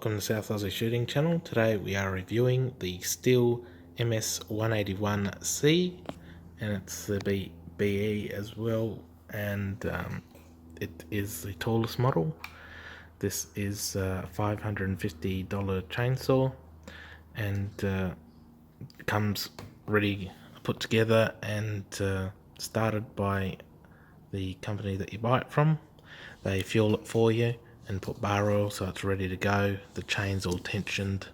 Welcome to South Aussie Shooting Channel. Today we are reviewing the Sthil MS181C, and it's the BE as well, and it is the tallest model. This is a $550 chainsaw, and it comes ready put together and started by the company that you buy it from. They fuel it for you and put bar oil so it's ready to go. The chain's all tensioned.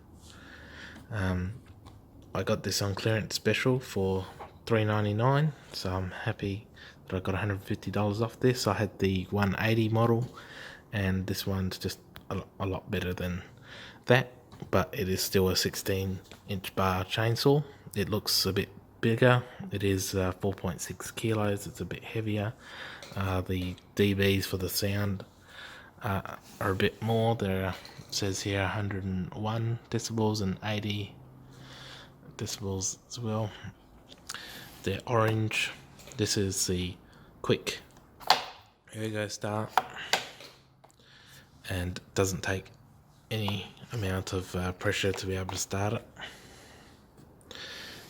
I got this on clearance special for $3.99, so I'm happy that I got $150 off this. I had the 180 model, and this one's just a lot better than that, but it is still a 16-inch bar chainsaw. It looks a bit bigger. It is 4.6 kilos. It's a bit heavier. The dBs for the sound are a bit more. There says here 101 decibels and 80 decibels as well. They're orange. This is the quick ergo start, and it doesn't take any amount of pressure to be able to start it.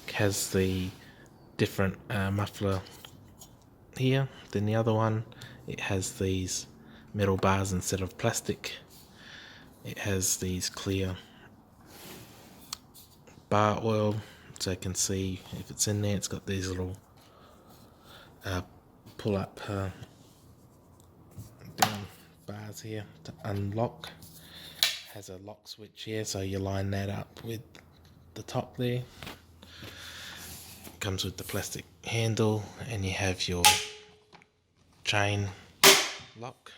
It has the different muffler here than the other one. It has these metal bars instead of plastic. It has these clear bar oil, so you can see if it's in there. It's got these little pull up down bars here to unlock. Has a lock switch here, so you line that up with the top there. Comes with the plastic handle, and you have your chain lock.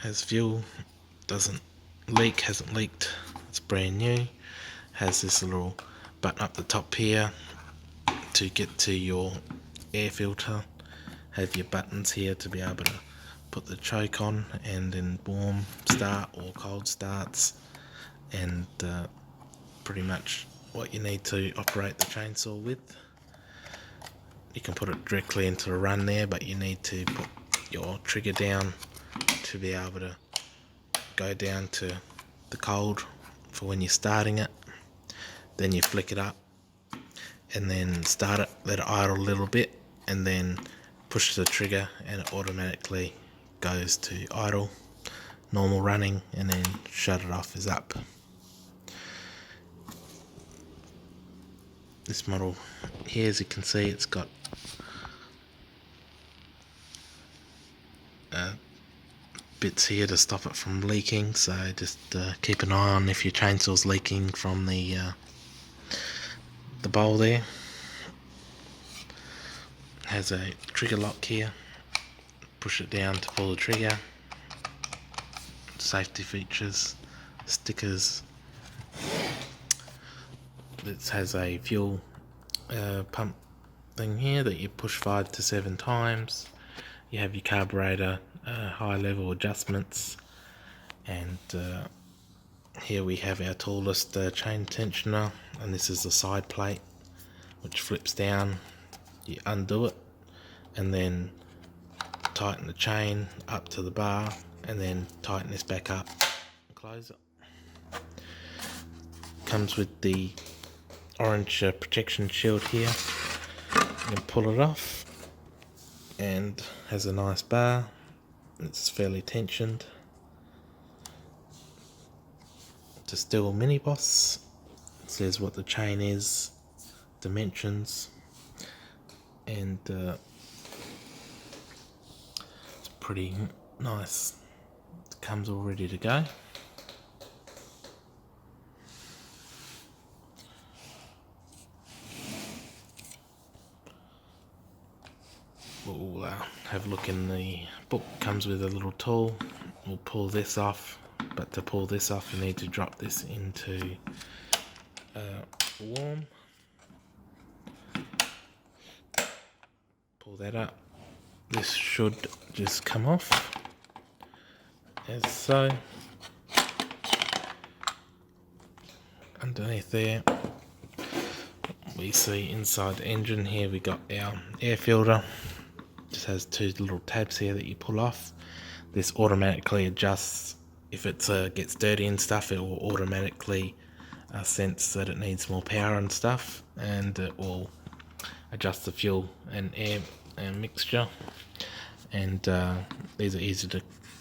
Has fuel, doesn't leak, hasn't leaked, it's brand new. Has this little button up the top here to get to your air filter. Have your buttons here to be able to put the choke on, and then warm start or cold starts, and pretty much what you need to operate the chainsaw with. You can put it directly into a run there, but you need to put your trigger down to be able to go down to the cold for when you're starting it. Then you flick it up and then start it, let it idle a little bit, and then push the trigger and it automatically goes to idle, normal running, and then shut it off is up. This model here, as you can see, it's got bits here to stop it from leaking, so just keep an eye on if your chainsaw's leaking from the bowl there. It has a trigger lock here. Push it down to pull the trigger. Safety features, stickers. This has a fuel pump thing here that you push 5 to 7 times. You have your carburetor high level adjustments, and here we have our tallest chain tensioner, and this is the side plate which flips down. You undo it and then tighten the chain up to the bar, and then tighten this back up and close it. Comes with the orange protection shield here. You can pull it off, and has a nice bar. It's fairly tensioned. It's a Sthil Mini Boss. It says what the chain is, dimensions, and it's pretty nice. It comes all ready to go. We'll have a look in the book. Comes with a little tool. We'll pull this off, but to pull this off you need to drop this into warm. Pull that up. This should just come off as so. Underneath there we see inside the engine here we got our air filter. Just has 2 little tabs here that you pull off. this automatically adjusts if it gets dirty and stuff. It will automatically sense that it needs more power and stuff, and it will adjust the fuel and air and mixture. And these are easy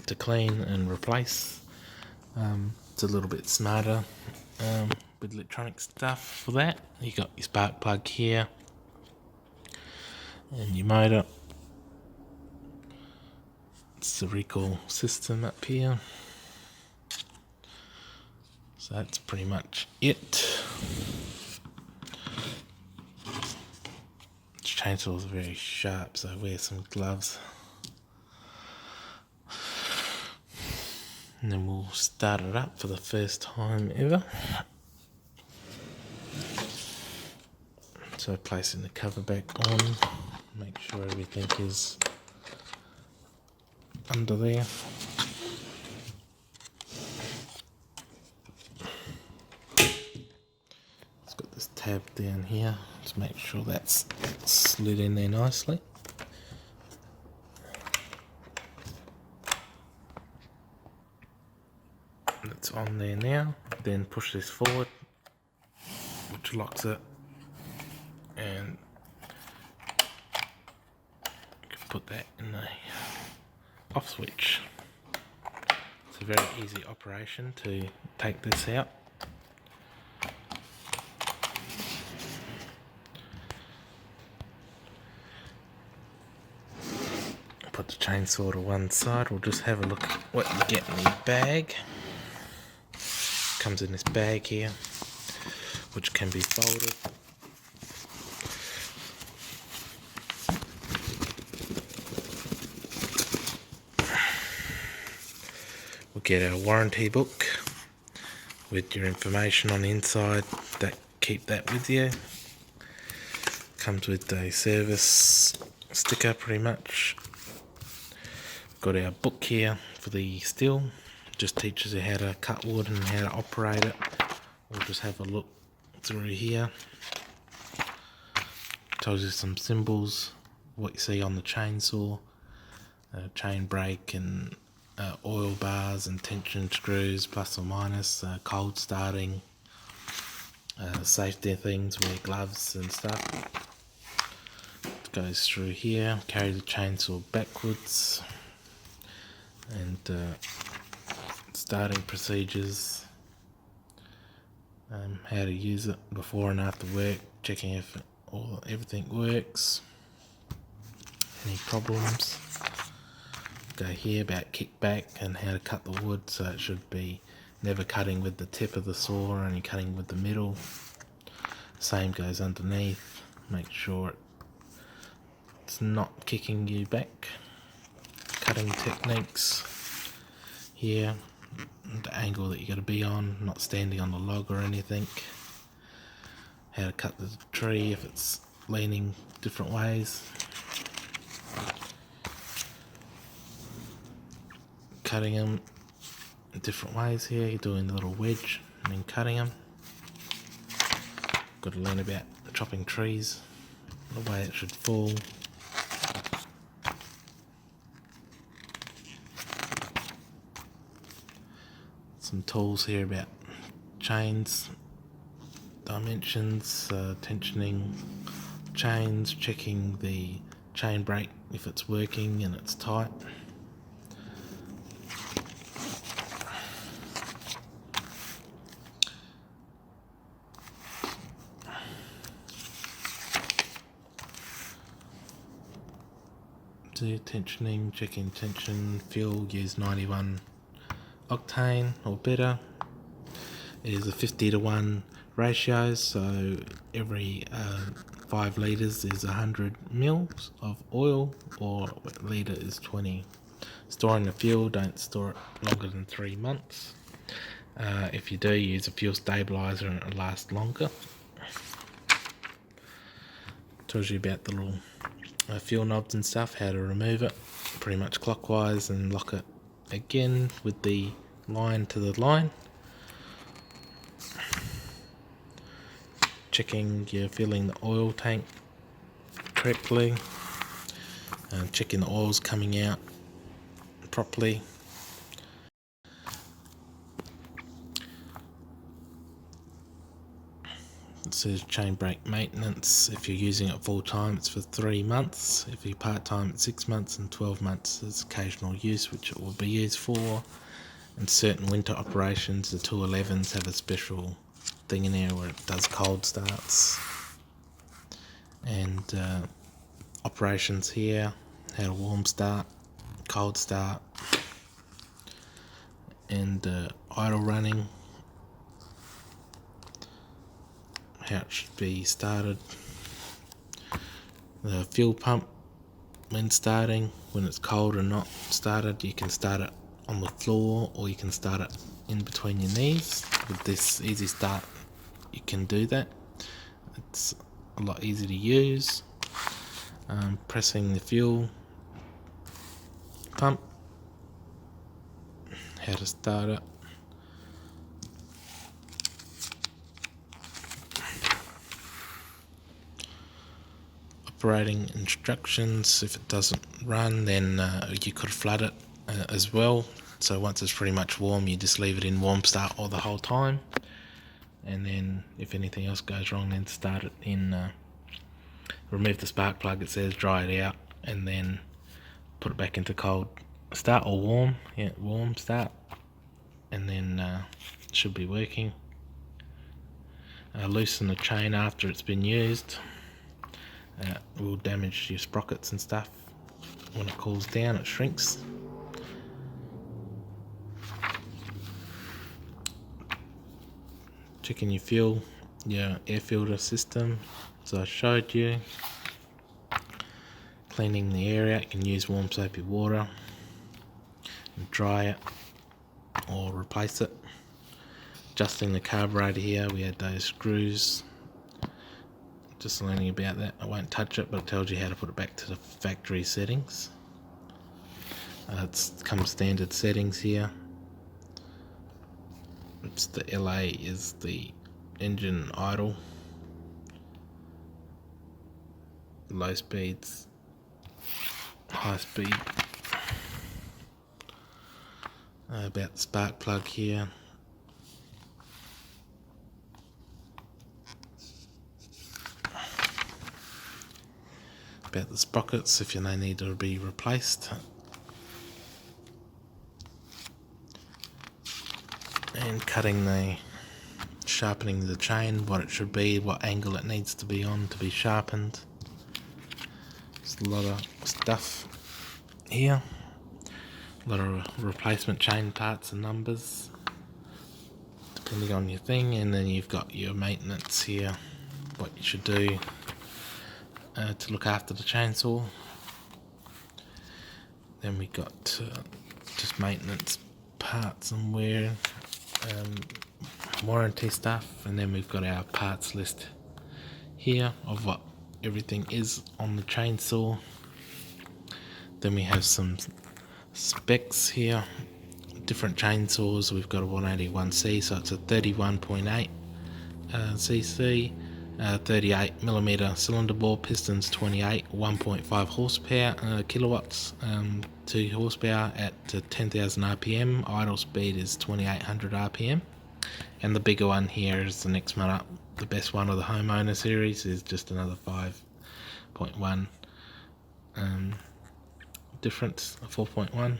to clean and replace. It's a little bit smarter with electronic stuff for that. You got your spark plug here and your motor. It's the recall system up here. So that's pretty much it. This chainsaw is very sharp, so wear some gloves. And then we'll start it up for the first time ever. So placing the cover back on, make sure everything is under there. It's got this tab down here, just make sure that's slid in there nicely. It's on there now. Then push this forward, which locks it, and you can put that in the off switch. It's a very easy operation to take this out. Put the chainsaw to one side. We'll just have a look at what you get in the bag. Comes in this bag here, which can be folded. We'll get our warranty book with your information on the inside. Keep that with you. Comes with a service sticker pretty much. Got our book here for the Sthil. Just teaches you how to cut wood and how to operate it. We'll just have a look through here. Tells you some symbols, what you see on the chainsaw, chain brake and oil bars and tension screws, plus or minus, cold starting, safety things, wear gloves and stuff. It goes through here, carry the chainsaw backwards, and starting procedures, how to use it before and after work, checking if everything works, any problems. Go here about kickback and how to cut the wood, so it should be never cutting with the tip of the saw, only cutting with the middle. Same goes underneath, make sure it's not kicking you back. Cutting techniques here, the angle that you got to be on, not standing on the log or anything. How to cut the tree if it's leaning different ways. Cutting them in different ways here. You're doing the little wedge and then cutting them. Got to learn about chopping trees, the way it should fall. Some tools here about chains, dimensions, tensioning chains, checking the chain brake if it's working and it's tight. Tensioning, checking tension, fuel, use 91 octane or better. It is a 50:1 ratio, so every 5 litres is 100 mils of oil, or a litre is 20. Storing the fuel, don't store it longer than 3 months. If you do, use a fuel stabiliser and it'll last longer. Tells you about the little fuel knobs and stuff, how to remove it, pretty much clockwise, and lock it again with the line to the line. Checking you're filling the oil tank correctly, and checking the oil's coming out properly. It says chain brake maintenance. If you're using it full time, it's for 3 months. If you're part time, it's 6 months, and 12 months is occasional use, which it will be used for. And certain winter operations, the 211s have a special thing in there where it does cold starts. And operations here, how to warm start, cold start, and idle running, how it should be started. The fuel pump, when starting, when it's cold and not started, you can start it on the floor or you can start it in between your knees. With this easy start, you can do that. It's a lot easier to use. Pressing the fuel pump, how to start it. Operating instructions. If it doesn't run, then you could flood it as well. So once it's pretty much warm, you just leave it in warm start all the whole time, and then if anything else goes wrong, then start it in remove the spark plug, it says, dry it out, and then put it back into cold start or warm, warm start, and then it should be working. Loosen the chain after it's been used. It will damage your sprockets and stuff. When it cools down, it shrinks. Checking your fuel, your air filter system, as I showed you. Cleaning the air out, you can use warm soapy water and dry it or replace it. Adjusting the carburetor here, we had those screws. Just learning about that. I won't touch it, but it tells you how to put it back to the factory settings. It's come standard settings here. It's the LA is the engine idle, low speeds, high speed. About the spark plug here. About the sprockets, if they need to be replaced. And sharpening the chain, what it should be, what angle it needs to be on to be sharpened. There's a lot of stuff here. A lot of replacement chain parts and numbers, depending on your thing. And then you've got your maintenance here, what you should do to look after the chainsaw. Then we got just maintenance parts and wear, warranty stuff, and then we've got our parts list here of what everything is on the chainsaw. Then we have some specs here, different chainsaws. We've got a 181C, so it's a 31.8 cc, 38mm cylinder bore, pistons 28, 1.5 horsepower, kilowatts, 2 horsepower at 10,000 rpm. Idle speed is 2800 rpm. And the bigger one here is the next one up. The best one of the homeowner series is just another 5.1 difference, 4.1.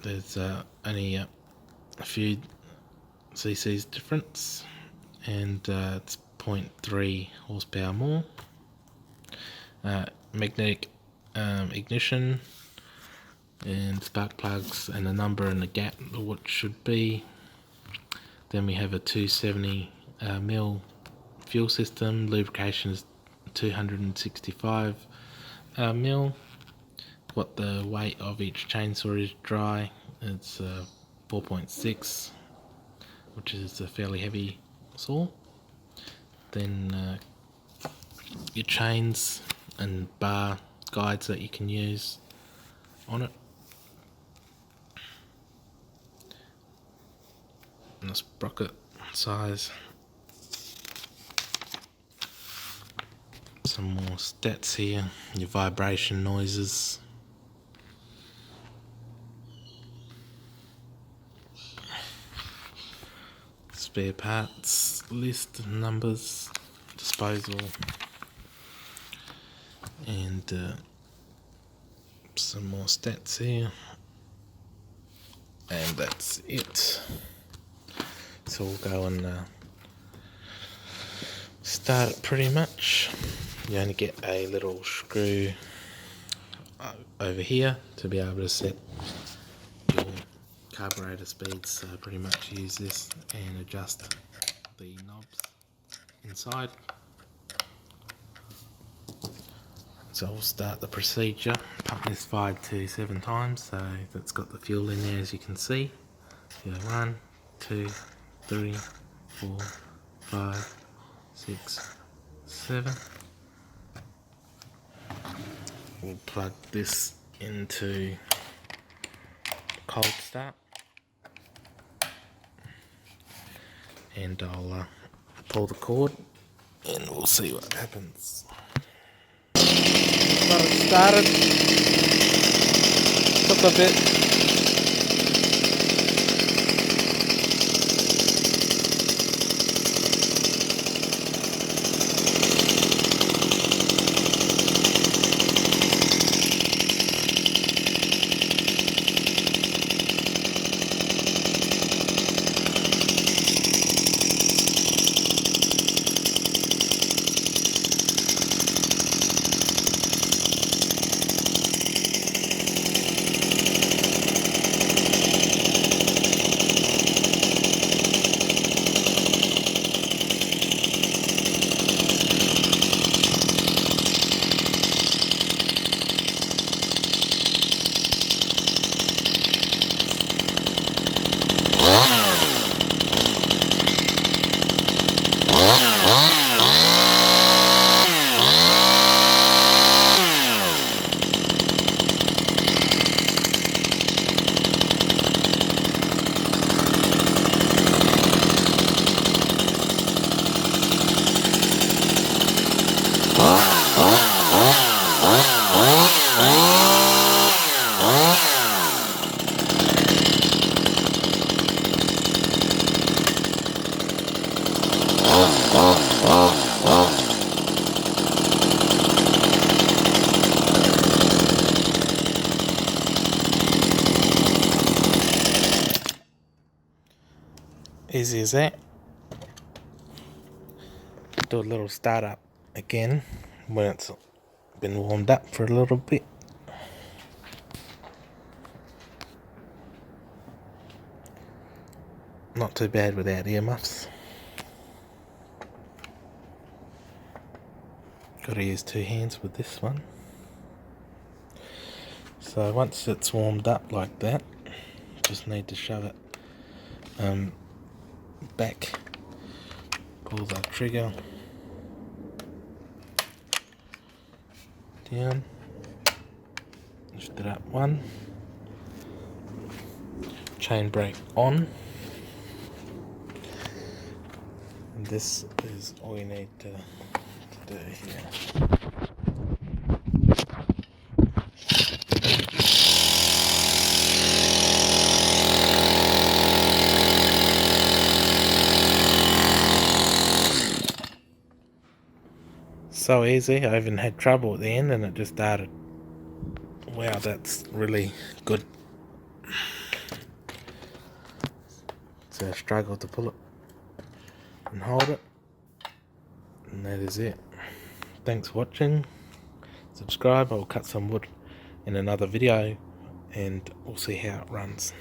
There's only a few cc's difference, and it's 0.3 horsepower more. Magnetic ignition and spark plugs, and a number and a gap of what should be. Then we have a 270 mil fuel system. Lubrication is 265 mil. What the weight of each chainsaw is dry, it's 4.6, which is a fairly heavy saw. Then your chains and bar guides that you can use on it. And the sprocket size. Some more stats here, your vibration noises. Spare parts, list, numbers, disposal, and some more stats here. And that's it. So we'll go and start it pretty much. You only get a little screw over here to be able to set your carburetor speeds, so pretty much use this and adjust the knobs inside. So we'll start the procedure. Pump this 5 to 7 times, so that's got the fuel in there as you can see. So 1, 2, 3, 4, 5, 6, 7. We'll plug this into cold start, and I'll pull the cord and we'll see what happens. Got it started. Took a bit. Easy as that. Do a little startup again when it's been warmed up for a little bit. Not too bad without earmuffs. Got to use 2 hands with this one. So once it's warmed up like that, just need to shove it back, pull the trigger down, lift it up 1, chain brake on, and this is all you need to do here. So easy. I even had trouble at the end and it just started. Wow, that's really good. So I struggled to pull it and hold it, and that is it. Thanks for watching. Subscribe. I'll cut some wood in another video and we'll see how it runs.